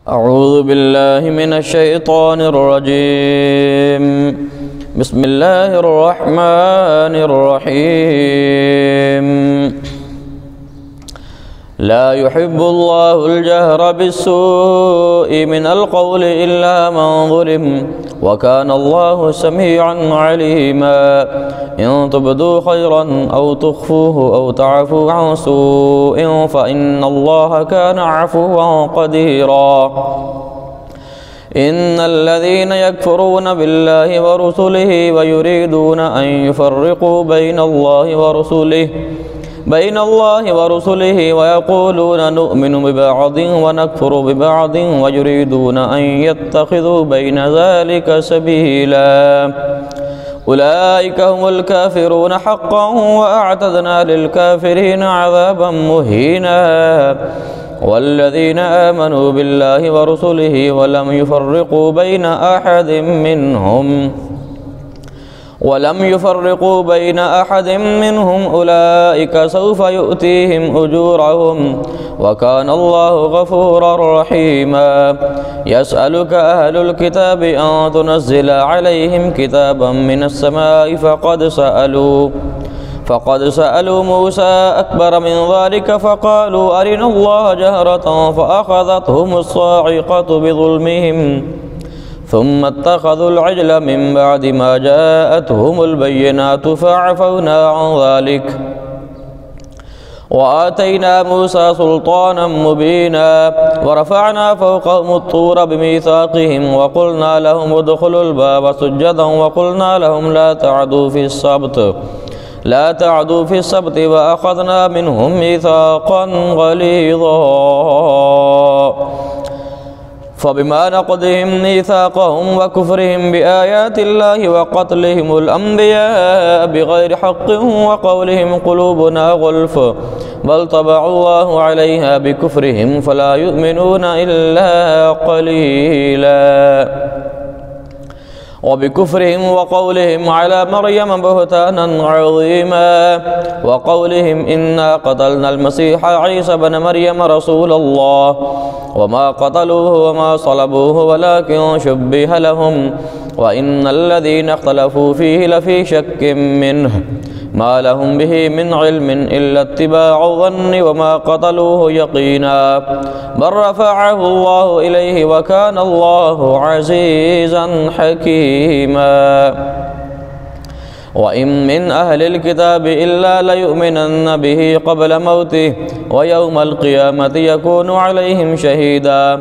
أعوذ بالله من الشيطان الرجيم. بسم الله الرحمن الرحيم. لا يحب الله الجهر بالسوء من القول إلا من ظلم، وكان الله سميعا عليما. إن تبدوا خيرا أو تخفوه أو تعفوا عن سوء فإن الله كان عفوا قديرا. إن الذين يكفرون بالله ورسله ويريدون أن يفرقوا بين الله ورسله ويقولون نؤمن ببعض ونكفر ببعض ويريدون أن يتخذوا بين ذلك سبيلا. أولئك هم الكافرون حقا، وأعتدنا للكافرين عذابا مهينا. والذين آمنوا بالله ورسله ولم يفرقوا بين أحد منهم أولئك سوف يؤتيهم أجورهم، وكان الله غفورا رحيما. يسألك أهل الكتاب أن تنزل عليهم كتابا من السماء فقد سألوا موسى أكبر من ذلك فقالوا أرنا الله جهرة فأخذتهم الصاعقة بظلمهم ثم اتخذوا العجل من بعد ما جاءتهم البينات فعفونا عن ذلك وآتينا موسى سلطانا مبينا. ورفعنا فوقهم الطور بميثاقهم وقلنا لهم ادخلوا الباب سجدا وقلنا لهم لا تعدوا في السبت وأخذنا منهم ميثاقا غليظا. فبما نقضهم ميثاقهم وكفرهم بآيات الله وقتلهم الأنبياء بغير حق وقولهم قلوبنا غلف بل طبع الله عليها بكفرهم فلا يؤمنون إلا قليلا. وبكفرهم وقولهم على مريم بهتانا عظيما، وقولهم إنا قتلنا المسيح عيسى بن مريم رسول الله وما قتلوه وما صلبوه ولكن شبه لهم، وإن الذين اختلفوا فيه لفي شك منه ما لهم به من علم إلا اتباع الظن وما قتلوه يقينا بل رفعه الله إليه وكان الله عزيزا حكيما. وإن من أهل الكتاب إلا ليؤمنن به قبل موته ويوم القيامة يكون عليهم شهيدا.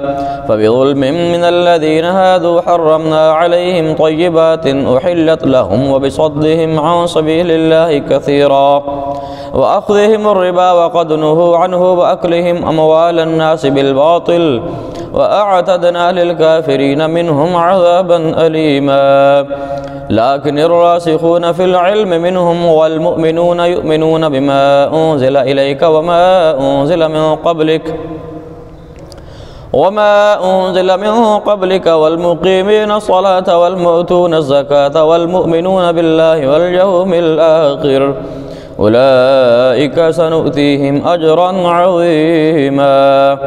فبظلم من الذين هادوا حرمنا عليهم طيبات أحلت لهم وبصدهم عن سبيل الله كثيرا وأخذهم الربا وقد نهوا عنه وأكلهم أموال الناس بالباطل وأعتدنا للكافرين منهم عذابا أليما. لكن الراسخون في العلم منهم والمؤمنون يؤمنون بما أنزل إليك وما أنزل من قبلك والمقيمين الصلاة والمؤتون الزكاة والمؤمنون بالله واليوم الآخر أولئك سنؤتيهم أجرا عظيما.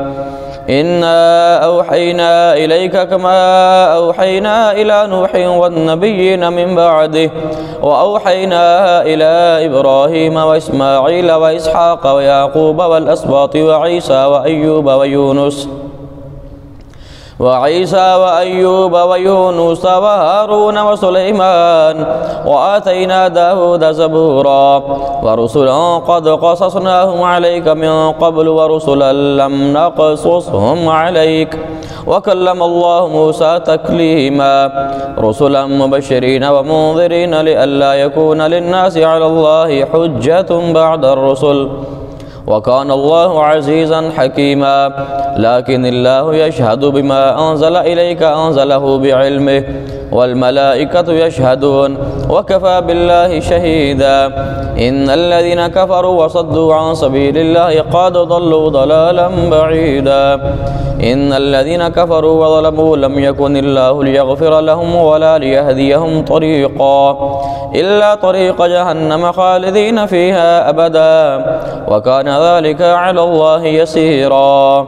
إنا أوحينا إليك كما أوحينا إلى نوح والنبيين من بعده وأوحينا إلى إبراهيم وإسماعيل وإسحاق ويعقوب والأسباط وعيسى وأيوب ويونس وهارون وسليمان وآتينا داود زبورا. ورسلا قد قصصناهم عليك من قبل ورسلا لم نقصصهم عليك وكلم الله موسى تكليما. رسلا مبشرين ومنذرين لئلا يكون للناس على الله حجة بعد الرسل وكان الله عزيزا حكيما. لكن الله يشهد بما أنزل إليك أنزله بعلمه والملائكة يشهدون وكفى بالله شهيدا. إن الذين كفروا وصدوا عن سبيل الله قد ضلوا ضلالا بعيدا. إن الذين كفروا وظلموا لم يكن الله ليغفر لهم ولا ليهديهم طريقا إلا طريق جهنم خالدين فيها أبدا وكان ذلك على الله يسيرا.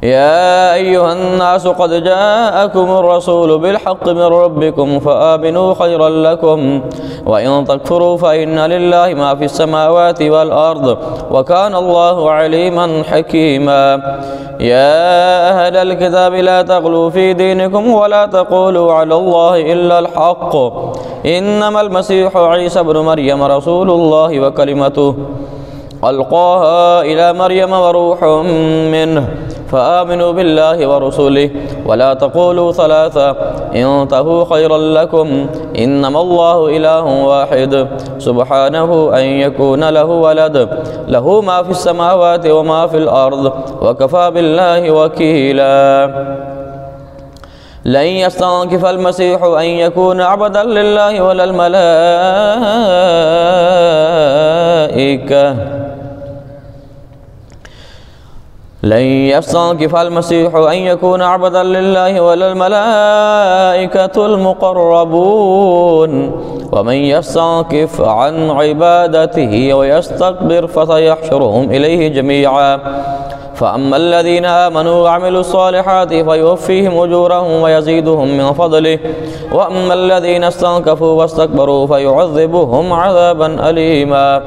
يا أيها الناس قد جاءكم الرسول بالحق من ربكم فآمنوا خيرا لكم وإن تكفروا فإن لله ما في السماوات والأرض وكان الله عليما حكيما. يا أهل الكتاب لا تغلوا في دينكم ولا تقولوا على الله إلا الحق إنما المسيح عيسى بن مريم رسول الله وكلمته ألقاها إلى مريم وروح منه فآمنوا بالله ورسله ولا تقولوا ثلاثة انتهوا خيرا لكم إنما الله إله واحد سبحانه أن يكون له ولد له ما في السماوات وما في الأرض وكفى بالله وكيلا. لن يستنكف المسيح أن يكون عبدا لله ولا الملائكة لن يستنكف المسيح أن يكون عبدا لله ولا الملائكة المقربون ومن يستنكف عن عبادته ويستكبر فسيحشرهم إليه جميعا. فأما الذين آمنوا وعملوا الصالحات فيوفيهم أجورهم ويزيدهم من فضله وأما الذين استنكفوا واستكبروا فيعذبهم عذابا أليما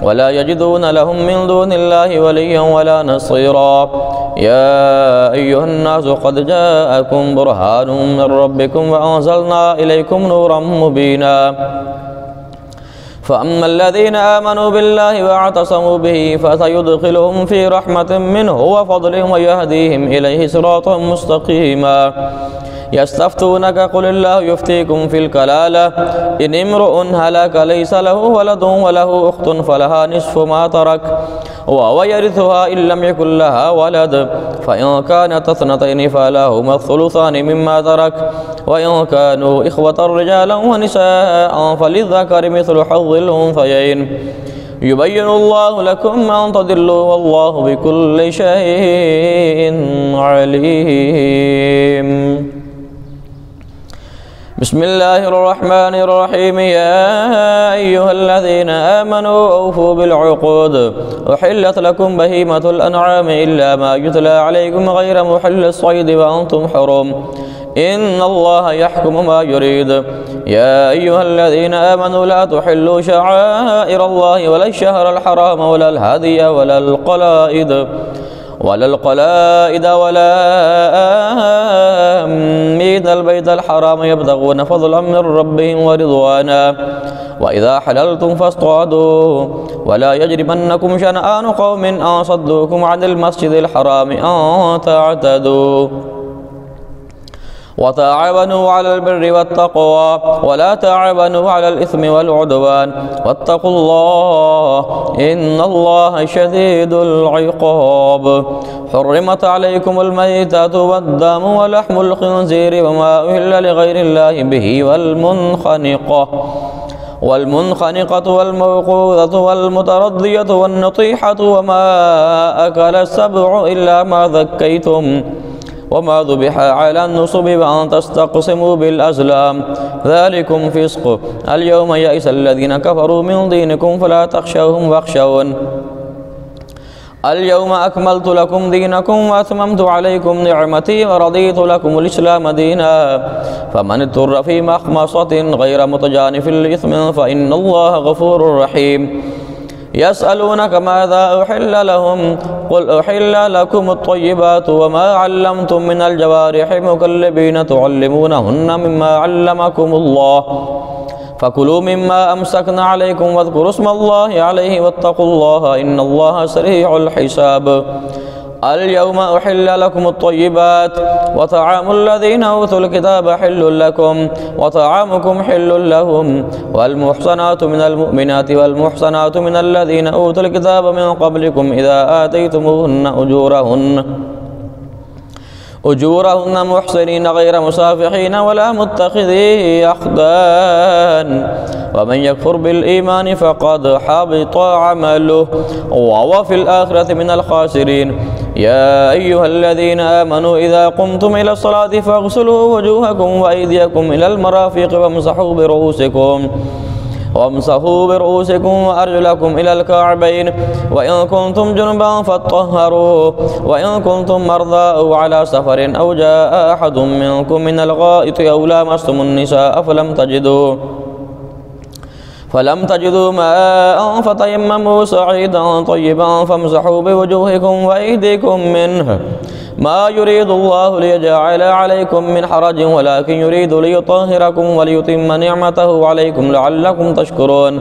ولا يجدون لهم من دون الله وليا ولا نصيرا. يا أيها الناس قد جاءكم برهان من ربكم وأنزلنا إليكم نورا مبينا. فأما الذين آمنوا بالله واعتصموا به فسيدخلهم في رحمة منه وفضل ويهديهم إليه صراطا مستقيما. يستفتونك قل الله يفتيكم في الكلالة إن امرؤ هلك ليس له ولد وله أخت فلها نصف ما ترك وهو يرثها إن لم يكن لها ولد فإن كانت اثنتين فلهما الثلثان مما ترك وإن كانوا إخوة رجالا ونساء فللذكر مثل حظ الأنثيين يبين الله لكم أن تضلوا والله بكل شيء عليم. بسم الله الرحمن الرحيم. يا أيها الذين آمنوا أوفوا بالعقود أحلت لكم بهيمة الأنعام إلا ما يتلى عليكم غير محل الصيد وأنتم حرم إن الله يحكم ما يريد. يا أيها الذين آمنوا لا تحلوا شعائر الله ولا الشهر الحرام ولا الهدي ولا القلائد ولا آمين البيت الحرام يبتغون فضلا من ربهم ورضوانا وإذا حللتم فاصطادوا ولا يجرمنكم شنآن قوم أن صدوكم عن المسجد الحرام أن تعتدوا وتعاونوا على البر والتقوى ولا تعاونوا على الإثم والعدوان واتقوا الله إن الله شديد العقاب. حرمت عليكم الميتة والدم ولحم الخنزير وما أهل لغير الله به والمنخنقة والموقوذة والمتردية والنطيحة وما أكل السبع إلا ما ذكيتم وما ذبح على النصب وأن تستقسموا بالأزلام ذلكم فسق. اليوم يئس الذين كفروا من دينكم فلا تخشوهم واخشون. اليوم أكملت لكم دينكم وأتممت عليكم نعمتي ورضيت لكم الإسلام دينا فمن اضطر في مخمصة غير متجانف لإثم فإن الله غفور رحيم. يسألونك ماذا أحل لهم قل أحل لكم الطيبات وما علمتم من الجوارح مكلبين تعلمونهن مما علمكم الله فكلوا مما أمسكن عليكم واذكروا اسم الله عليه واتقوا الله إن الله سريع الحساب. اليوم أحل لكم الطيبات وطعام الذين أوتوا الكتاب حل لكم وطعامكم حل لهم والمحصنات من المؤمنات والمحصنات من الذين أوتوا الكتاب من قبلكم إذا آتيتموهن أجورهن محصنين غير مسافحين ولا متخذي أخدان ومن يكفر بالإيمان فقد حبط عمله وهو في الآخرة من الخاسرين. يا أيها الذين آمنوا إذا قمتم إلى الصلاة فاغسلوا وجوهكم وأيديكم إلى المرافق وامسحوا برؤوسكم وامسحوا برؤوسكم وأرجلكم إلى الكعبين وإن كنتم جنبا فاطهروا وإن كنتم مرضى أو على سفر أو جاء أحد منكم من الغائط أو لامستم النساء فلم تجدوا ماء فتيمموا صعيدا طيبا فامسحوا بوجوهكم وأيديكم منه ما يريد الله ليجعل عليكم من حرج ولكن يريد ليطهركم وليتم نعمته عليكم لعلكم تشكرون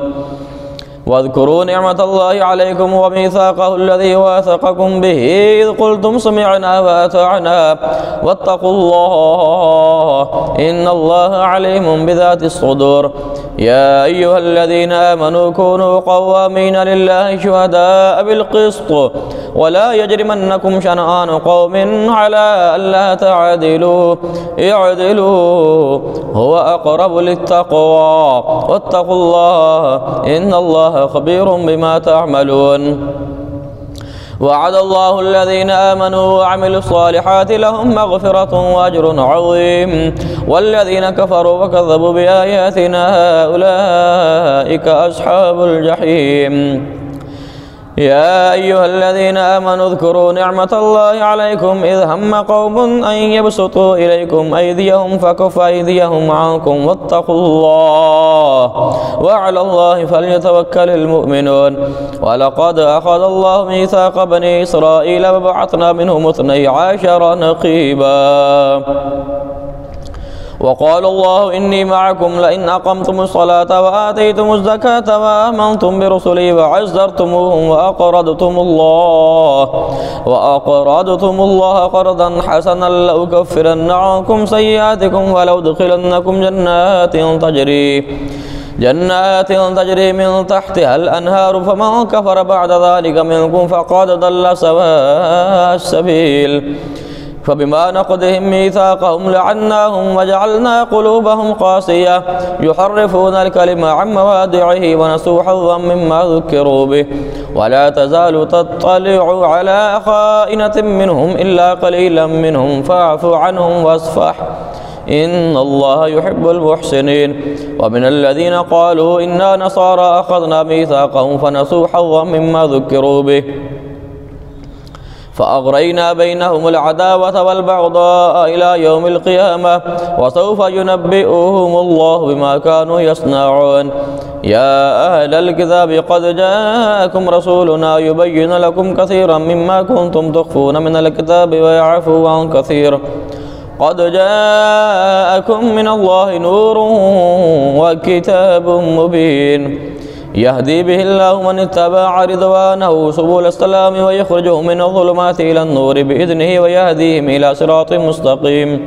واذكروا نعمة الله عليكم وميثاقه الذي واثقكم به إذ قلتم سمعنا وأطعنا واتقوا الله إن الله عليم بذات الصدور يا أيها الذين آمنوا كونوا قوامين لله شهداء بالقسط ولا يجرمنكم شنآن قوم على ألا تعدلوا اعدلوا هو أقرب للتقوى واتقوا الله إن الله خبير بما تعملون وعد الله الذين آمنوا وعملوا الصالحات لهم مغفرة وأجر عظيم والذين كفروا وكذبوا بآياتنا أولئك أصحاب الجحيم يا أيها الذين آمنوا اذكروا نعمة الله عليكم إذ هم قوم أن يبسطوا إليكم أيديهم فكف أيديهم عنكم واتقوا الله وعلى الله فليتوكل المؤمنون ولقد أخذ الله ميثاق بني إسرائيل وبعثنا منهم 12 نقيبا وقال الله إني معكم لئن أقمتم الصلاة وآتيتم الزكاة وآمنتم برسلي وعزرتموهم وأقرضتم الله قرضا حسنا لأكفرن عنكم سيئاتكم ولأدخلنكم جنات تجري من تحتها الأنهار فمن كفر بعد ذلك منكم فقد ضل سواء السبيل فبما نقضهم ميثاقهم لعناهم وجعلنا قلوبهم قاسية يحرفون الكلم عن مواضعه ونسوا حظا مما ذكروا به ولا تزال تطلع على خائنة منهم إلا قليلا منهم فاعف عنهم واصفح إن الله يحب المحسنين ومن الذين قالوا إنا نصارى أخذنا ميثاقهم فنسوا حظا مما ذكروا به فأغرينا بينهم العداوة والبغضاء إلى يوم القيامة وسوف ينبئهم الله بما كانوا يصنعون يا أهل الكتاب قد جاءكم رسولنا يبين لكم كثيرا مما كنتم تخفون من الكتاب ويعفو عن كثير قد جاءكم من الله نور وكتاب مبين يهدي به الله من اتبع رضوانه سبل السلام ويخرجهم من الظلمات إلى النور بإذنه ويهديهم إلى صراط مستقيم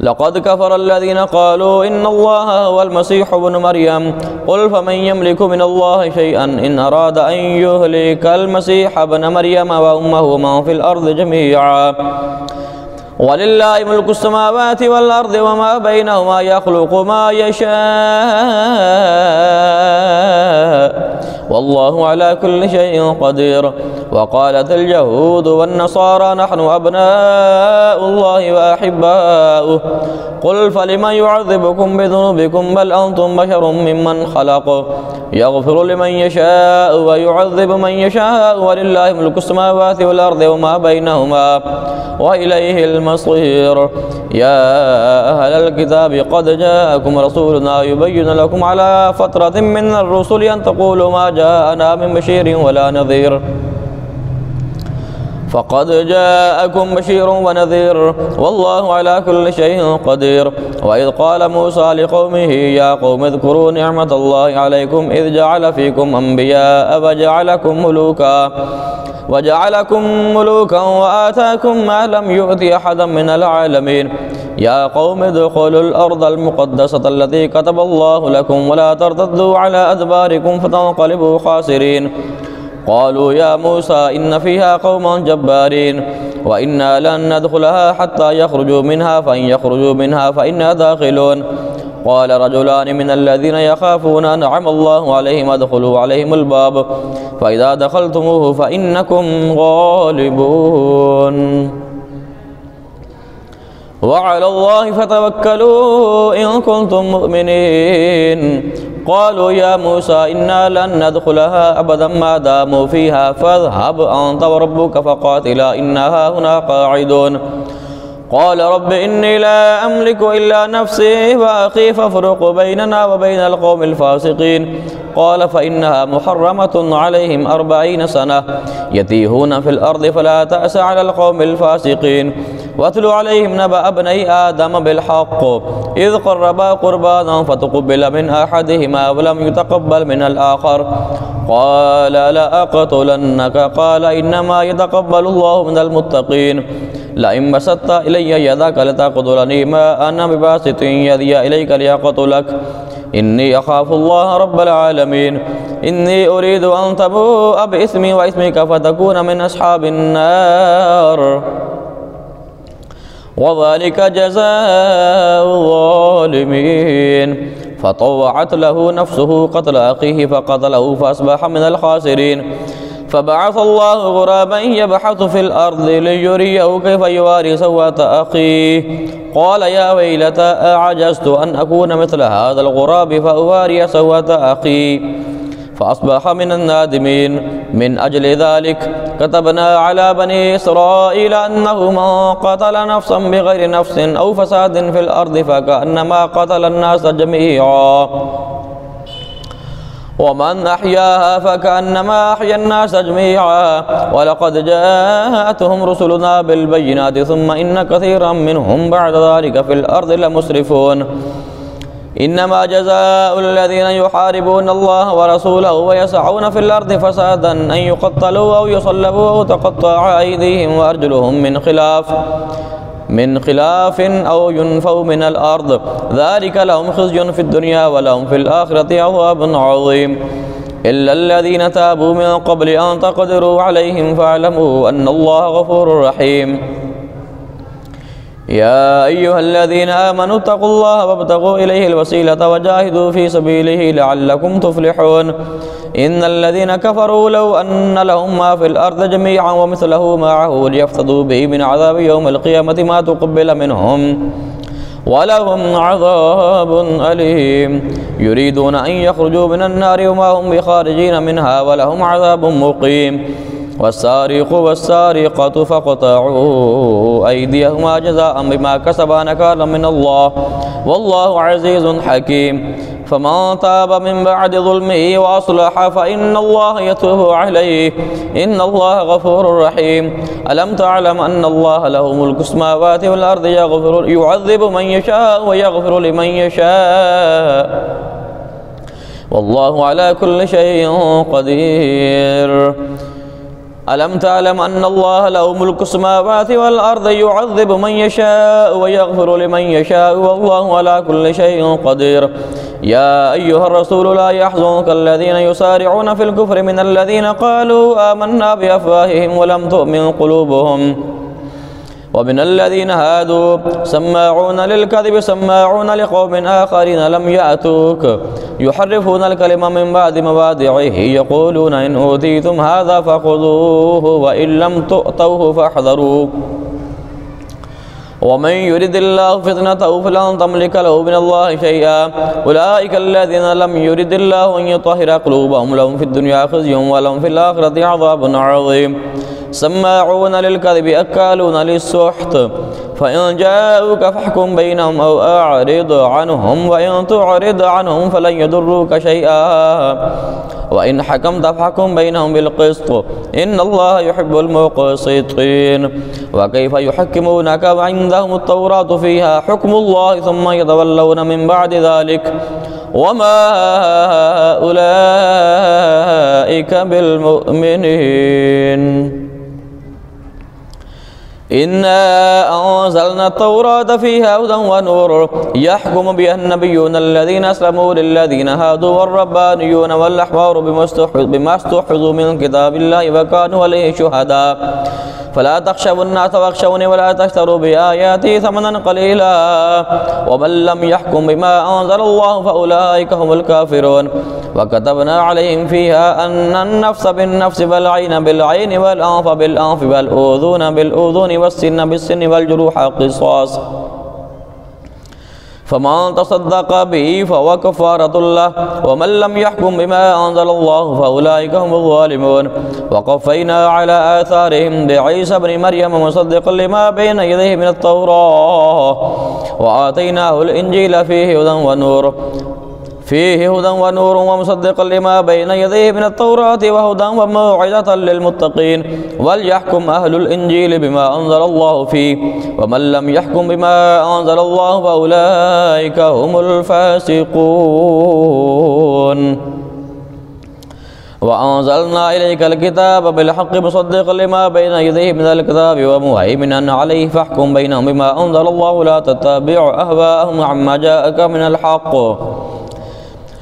لقد كفر الذين قالوا إن الله هو المسيح ابن مريم قل فمن يملك من الله شيئا إن أراد أن يهلك المسيح ابن مريم وأمه ومن في الأرض جميعا ولله ملك السماوات والأرض وما بينهما يخلق ما يشاء والله على كل شيء قدير وقالت اليهود والنصارى نحن أبناء الله وأحباؤه قل فلمن يعذبكم بذنوبكم بل أنتم بشر ممن خلق يغفر لمن يشاء ويعذب من يشاء ولله ملك السماوات والأرض وما بينهما وإليه المصير يا أهل الكتاب قد جاءكم رسولنا يبين لكم على فترة من الرسل أن تقولوا ما جاءنا من بشير ولا نذير فقد جاءكم بشير ونذير والله على كل شيء قدير وإذ قال موسى لقومه يا قوم اذكروا نعمة الله عليكم إذ جعل فيكم أنبياء وجعلكم ملوكا وآتاكم ما لم يؤت أحدا من العالمين يا قوم ادخلوا الأرض المقدسة التي كتب الله لكم ولا ترتدوا على أدباركم فتنقلبوا خاسرين قالوا يا موسى إن فيها قوما جبارين وإنا لن ندخلها حتى يخرجوا منها فإن يخرجوا منها فإنا داخلون قال رجلان من الذين يخافون أنعم الله عليهم ادخلوا عليهم الباب فإذا دخلتموه فإنكم غالبون وعلى الله فتوكلوا إن كنتم مؤمنين قالوا يا موسى إنا لن ندخلها أبدا ما داموا فيها فاذهب أنت وربك فقاتلا إنا هنا قاعدون قال رب إني لا أملك إلا نفسي وأخي فافرق بيننا وبين القوم الفاسقين قال فإنها محرمة عليهم 40 سنة يتيهون في الأرض فلا تأس على القوم الفاسقين واتل عليهم نبأ ابني آدم بالحق إذ قربا قربانا فتقبل من أحدهما ولم يتقبل من الآخر قال لأقتلنك قال إنما يتقبل الله من المتقين لئن بسطت إلي يدك لتقتلني ما أنا بباسط يدي إليك لأقتلك إني أخاف الله رب العالمين إني أريد أن تبوء بإثمي وإثمك فتكون من أصحاب النار وذلك جزاء الظالمين فطوعت له نفسه قتل أخيه فقتله فأصبح من الخاسرين فبعث الله غرابا يبحث في الأرض ليريه كيف يواري سوءة أخيه قال يا ويلتى أعجزت أن أكون مثل هذا الغراب فأواري سوءة أخي فأصبح من النادمين من أجل ذلك كتبنا على بني إسرائيل أنه من قتل نفسا بغير نفس أو فساد في الأرض فكأنما قتل الناس جميعا ومن أحياها فكأنما أحيا الناس جميعا ولقد جاءتهم رسلنا بالبينات ثم إن كثيرا منهم بعد ذلك في الأرض لمسرفون إنما جزاء الذين يحاربون الله ورسوله ويسعون في الأرض فسادا أن يقتلوا أو يصلبوا أو تقطع أيديهم وأرجلهم من خلاف أو ينفوا من الأرض ذلك لهم خزي في الدنيا ولهم في الآخرة عذاب عظيم إلا الذين تابوا من قبل أن تقدروا عليهم فاعلموا أن الله غفور رحيم يا أيها الذين آمنوا اتقوا الله وابتغوا إليه الوسيلة وجاهدوا في سبيله لعلكم تفلحون إن الذين كفروا لو أن لهم ما في الأرض جميعا ومثله معه ليفتدوا به من عذاب يوم القيامة ما تقبل منهم ولهم عذاب أليم يريدون أن يخرجوا من النار وما هم بخارجين منها ولهم عذاب مقيم والسارق والسارقة فاقطعوا أيديهما جزاء بما كسبا نكالا من الله والله عزيز حكيم فمن تاب من بعد ظلمه وأصلح فإن الله يتوب عليه إن الله غفور رحيم ألم تعلم أن الله له ملك السماوات والأرض يعذب من يشاء ويغفر لمن يشاء والله على كل شيء قدير ألم تعلم أن الله له ملك السماوات والأرض يعذب من يشاء ويغفر لمن يشاء والله على كل شيء قدير يا أيها الرسول لا يحزنك الذين يسارعون في الكفر من الذين قالوا آمنا بأفواههم ولم تؤمن قلوبهم ومن الذين هادوا سماعون للكذب سماعون لقوم آخرين لم يأتوك يحرفون الكلمة من بعد مواضعه يقولون إن أوتيتم هذا فخذوه وإن لم تؤتوه فاحذروا ومن يرد الله فتنته فلن تملك له من الله شيئا أولئك الذين لم يرد الله أن يطهر قلوبهم لهم في الدنيا خزي ولهم في الآخرة عذاب عظيم سماعون للكذب أكالون للسحت فإن جاءوك فاحكم بينهم أو أعرض عنهم وإن تعرض عنهم فلن يضروك شيئا وإن حكمت فاحكم بينهم بالقسط إن الله يحب المقسطين وكيف يحكمونك وعندهم التوراة فيها حكم الله ثم يتولون من بعد ذلك وما أولئك بالمؤمنين إنا أنزلنا التوراة فيها هدى ونور يحكم بها النبيون الذين أسلموا للذين هادوا والربانيون والأحبار بما استحفظوا من كتاب الله وكانوا عليه شهداء فلا تخشوا الناس واخشوني ولا تشتروا بآياتي ثمنا قليلا ومن لم يحكم بما أنزل الله فأولئك هم الكافرون وكتبنا عليهم فيها أن النفس بالنفس والعين بالعين والأنف بالأنف والأذن بالأذن والسن بالسن والجروح قصاص فمن تصدق به فهو كفارة له ومن لم يحكم بما أنزل الله فأولئك هم الظالمون. وقفينا على آثارهم بعيسى ابن مريم مصدقا لما بين يديه من التوراة وآتيناه الإنجيل فيه هدى ونور ومصدقا لما بين يديه من التوراة وهدى وموعظة للمتقين. وليحكم أهل الإنجيل بما أنزل الله فيه ومن لم يحكم بما أنزل الله فأولئك هم الفاسقون. وأنزلنا إليك الكتاب بالحق مصدقا لما بين يديه من الكتاب ومهيمنا عليه فاحكم بينهم بما أنزل الله لا تتبع أهواءهم عما جاءك من الحق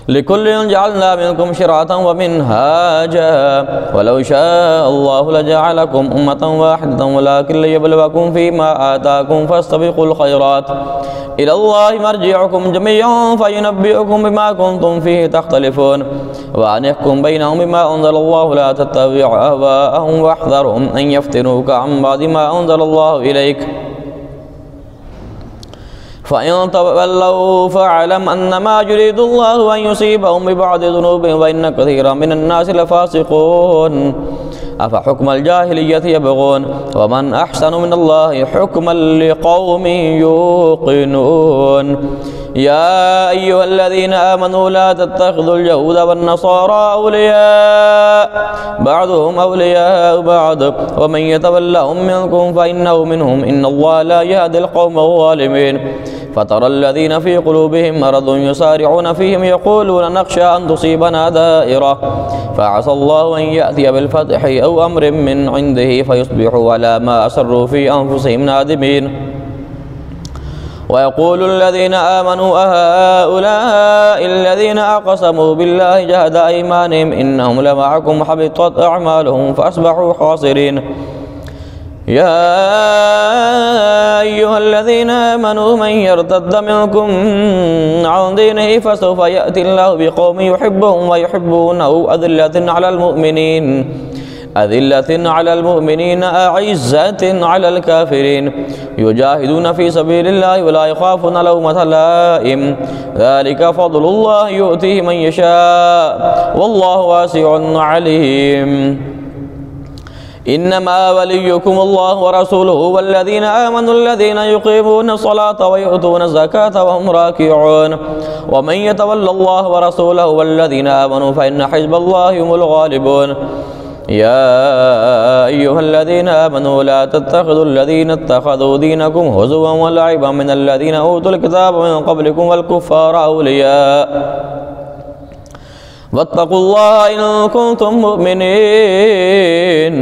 لكل جعلنا منكم شرعة ومنهاجا ولو شاء الله لجعلكم أمة واحدة ولكن ليبلوكم فيما آتاكم فاستبقوا الخيرات إلى الله مرجعكم جميعا فينبئكم بما كنتم فيه تختلفون. وأن يحكم بينهم بما أنزل الله لا تتبع أهواءهم واحذرهم أن يفتنوك عن بعد ما أنزل الله إليك. فإن تولوا فاعلم أنما يريد الله أن يصيبهم ببعض ذنوبهم وإن كثيرا من الناس لفاسقون. أفحكم الجاهلية يبغون ومن أحسن من الله حكما لقوم يوقنون. يا أيها الذين آمنوا لا تتخذوا اليهود والنصارى أولياء بعضهم أولياء بعض ومن يتولهم منكم فإنه منهم إن الله لا يهدي القوم الظالمين. فترى الذين في قلوبهم مرض يسارعون فيهم يقولون نخشى أن تصيبنا دائرة فعسى الله أن يأتي بالفتح أو أمر من عنده فيصبحوا على ما أسروا في أنفسهم نادمين. ويقول الذين آمنوا أهؤلاء الذين أقسموا بالله جهد أيمانهم إنهم لمعكم حبطت أعمالهم فأصبحوا خاسرين. يا أيها الذين آمنوا من يرتد منكم عن دينه فسوف يأتي الله بقوم يحبهم ويحبونه أذلة على المؤمنين أعزة على الكافرين يجاهدون في سبيل الله ولا يخافون لومة لائم ذلك فضل الله يؤتيه من يشاء والله واسع عليم. إنما وليكم الله ورسوله والذين آمنوا الذين يقيمون الصلاة ويؤتون الزكاة وهم راكعون ومن يتولى الله ورسوله والذين آمنوا فإن حزب الله هم الغالبون. يا أيها الذين آمنوا لا تتخذوا الذين اتخذوا دينكم هزوا ولعبا من الذين أوتوا الكتاب من قبلكم والكفار أولياء واتقوا الله إن كنتم مؤمنين.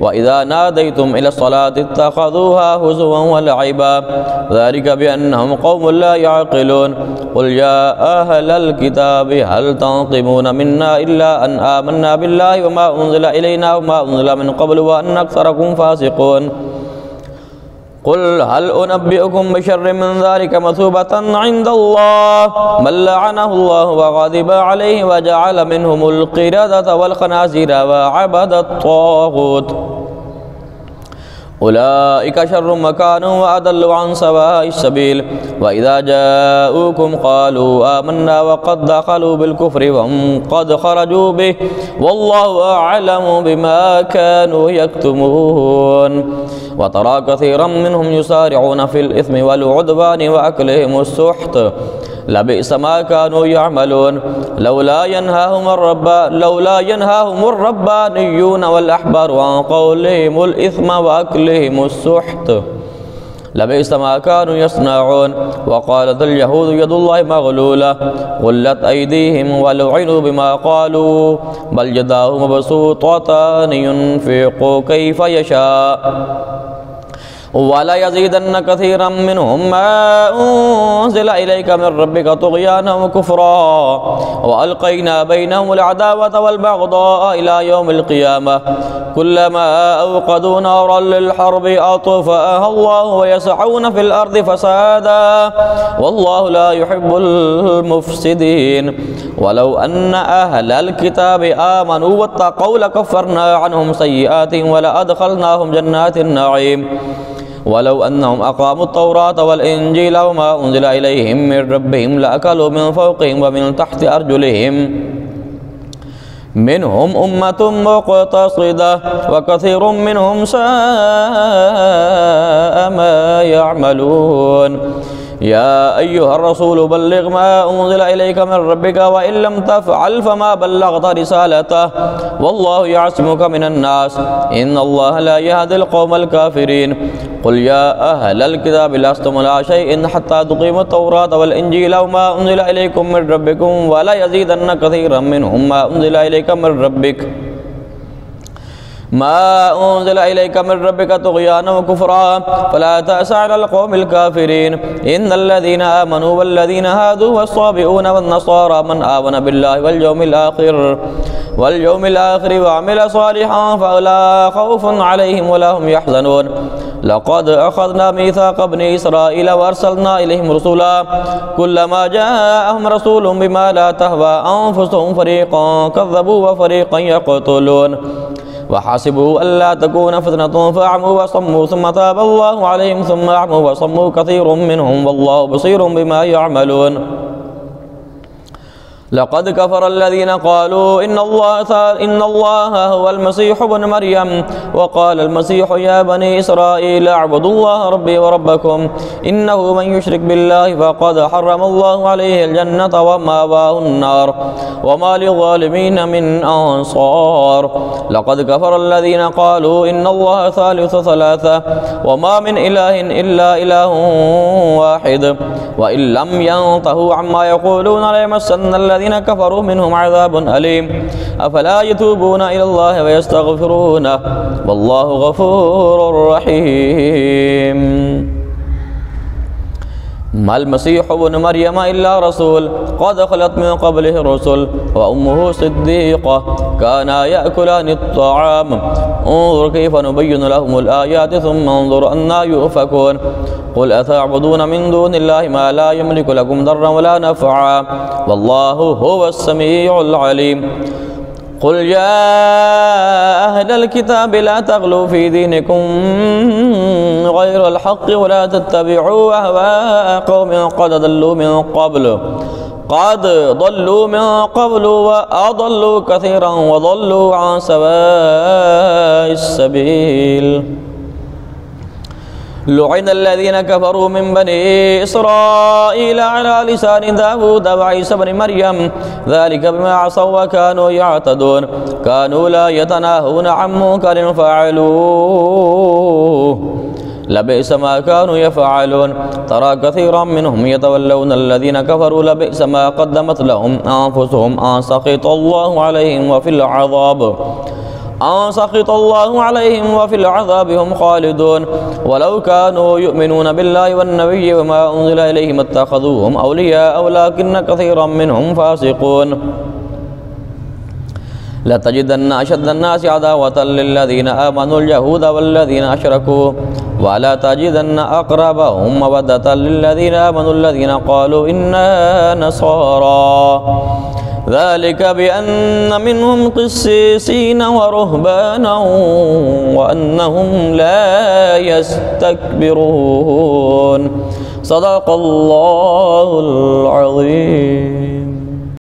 وإذا ناديتم إلى الصلاة اتخذوها هزوا ولعبا ذلك بأنهم قوم لا يعقلون. قل يا أهل الكتاب هل تنقمون منا إلا أن آمنا بالله وما أنزل إلينا وما أنزل من قبل وأن أكثركم فاسقون. قل هل أنبئكم بشر من ذلك مثوبة عند الله من لعنه الله وغضب عليه وجعل منهم القردة والخنازير وعبد الطاغوت أولئك شر مكانا وأضل عن سواء السبيل. وإذا جاءوكم قالوا آمنا وقد دخلوا بالكفر وهم قد خرجوا به والله أعلم بما كانوا يكتمون. وترى كثيرا منهم يسارعون في الإثم والعدوان وأكلهم السحت لبئس ما كانوا يعملون. لولا ينهاهم الربانيون والأحبار عن قولهم الإثم وأكلهم السحت لبئس ما كانوا يصنعون. وقالت اليهود يد الله مغلولة غلت أيديهم ولعنوا بما قالوا بل يداه مبسوطتان ينفق كيف يشاء ولا يزيدن كثيرا منهم ما أنزل إليك من ربك طغيانا وكفرا وألقينا بينهم العداوة والبغضاء إلى يوم القيامة كلما أوقدوا نارا للحرب أطفأها الله ويسعون في الأرض فسادا والله لا يحب المفسدين. ولو أن أهل الكتاب آمنوا واتقوا لكفرنا عنهم سيئاتهم ولأدخلناهم جنات النعيم ولو أنهم أقاموا التوراة والإنجيل وما أنزل إليهم من ربهم لأكلوا من فوقهم ومن تحت أرجلهم منهم أمة مقتصدة وكثير منهم ساء ما يعملون. يا أيها الرسول بلغ ما أنزل إليك من ربك وإن لم تفعل فما بلغت رسالته والله يعصمك من الناس إن الله لا يهدي القوم الكافرين. قل يا أهل الكتاب لستم على شيء حتى تقيموا التوراة والإنجيل وما أنزل إليكم من ربكم ولا يزيدن كثيرا منهم ما أنزل إليك من ربك طغيانا وكفرا فلا تأس على القوم الكافرين. إن الذين آمنوا والذين هادوا والصابئون والنصارى من آمن بالله واليوم الآخر وعمل صالحا فلا خوف عليهم ولا هم يحزنون. لقد أخذنا ميثاق بني إسرائيل وأرسلنا إليهم رسلا كلما جاءهم رسول بما لا تهوى أنفسهم فريقا كذبوا وفريقا يقتلون وحسبوا ألا تكون فتنة فأعموا وصموا ثم تاب الله عليهم ثم أعموا وصموا كثير منهم والله بصير بما يعملون. لقد كفر الذين قالوا إن الله هو المسيح ابن مريم وقال المسيح يا بني إسرائيل اعبدوا الله ربي وربكم إنه من يشرك بالله فقد حرم الله عليه الجنة ومأواه النار وما للظالمين من أنصار. لقد كفر الذين قالوا إن الله ثالث ثلاثة وما من إله إلا إله واحد وإن لم ينتهوا عما يقولون ليمسن الذين كفروا منهم عذاب أليم. أفلا يتوبون إلى الله ويستغفرونه والله غفور رحيم. ما المسيح ابن مريم إلا رسول قد خلت من قبله الرسل وأمه صديقة كانا يأكلان الطعام انظر كيف نبين لهم الآيات ثم انظر أنا يؤفكون. قل أتعبدون من دون الله ما لا يملك لكم ضرا ولا نفعا والله هو السميع العليم. قل يا أهل الكتاب لا تغلوا في دينكم غير الحق ولا تتبعوا أهواء قوم قد ضلوا من قبل وأضلوا كثيرا وضلوا عن سواء السبيل. لعن الذين كفروا من بني إسرائيل على لسان داود وعيسى بن مريم ذلك بما عصوا وكانوا يعتدون كانوا لا يتناهون عن منكر فعلوه لبئس ما كانوا يفعلون. ترى كثيرا منهم يتولون الذين كفروا لبئس ما قدمت لهم أنفسهم أن سخط الله عليهم وفي العذاب هم خالدون. ولو كانوا يؤمنون بالله والنبي وما أنزل إليهم اتخذوهم أولياء ولكن كثيرا منهم فاسقون. لتجدن أشد الناس عداوة للذين آمنوا اليهود والذين أشركوا ولا تجدن أقربهم مودة للذين آمنوا الذين قالوا إنا نصارى ذلك بأن منهم قسيسين ورهبانا وأنهم لا يستكبرون. صدق الله العظيم.